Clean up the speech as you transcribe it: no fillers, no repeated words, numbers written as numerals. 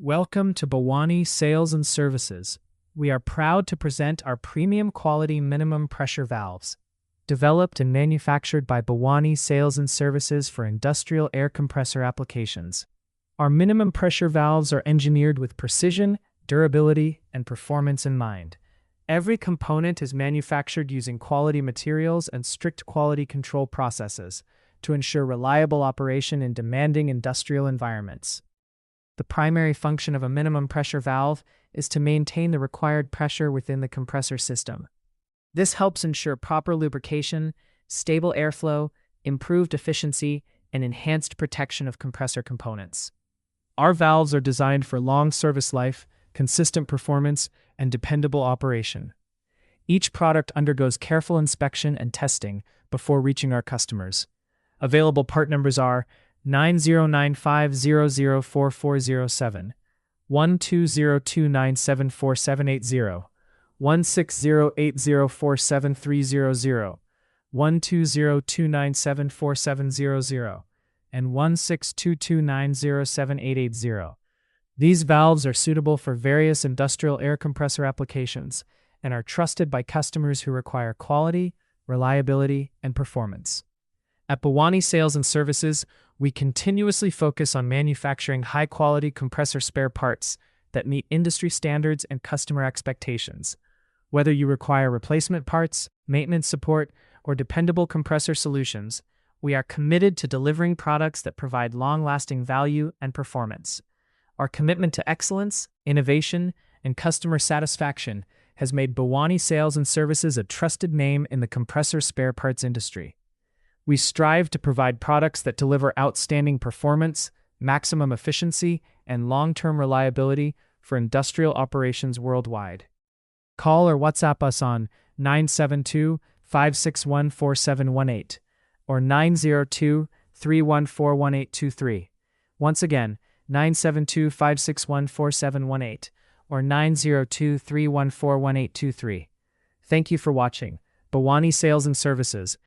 Welcome to Bhawani Sales and Services. We are proud to present our premium quality minimum pressure valves, developed and manufactured by Bhawani Sales and Services for industrial air compressor applications. Our minimum pressure valves are engineered with precision, durability, and performance in mind. Every component is manufactured using quality materials and strict quality control processes to ensure reliable operation in demanding industrial environments. The primary function of a minimum pressure valve is to maintain the required pressure within the compressor system. This helps ensure proper lubrication, stable airflow, improved efficiency, and enhanced protection of compressor components. Our valves are designed for long service life, consistent performance, and dependable operation. Each product undergoes careful inspection and testing before reaching our customers. Available part numbers are 9095004407, 1202974780, 1608047300, 1202974700, and 1622907880. These valves are suitable for various industrial air compressor applications and are trusted by customers who require quality, reliability, and performance. At Bhawani Sales and Services, we continuously focus on manufacturing high-quality compressor spare parts that meet industry standards and customer expectations. Whether you require replacement parts, maintenance support, or dependable compressor solutions, we are committed to delivering products that provide long-lasting value and performance. Our commitment to excellence, innovation, and customer satisfaction has made Bhawani Sales and Services a trusted name in the compressor spare parts industry. We strive to provide products that deliver outstanding performance, maximum efficiency, and long-term reliability for industrial operations worldwide. Call or WhatsApp us on 972-561-4718 or 902-314-1823. Once again, 972-561-4718 or 902-314-1823. Thank you for watching. Bhawani Sales and Services,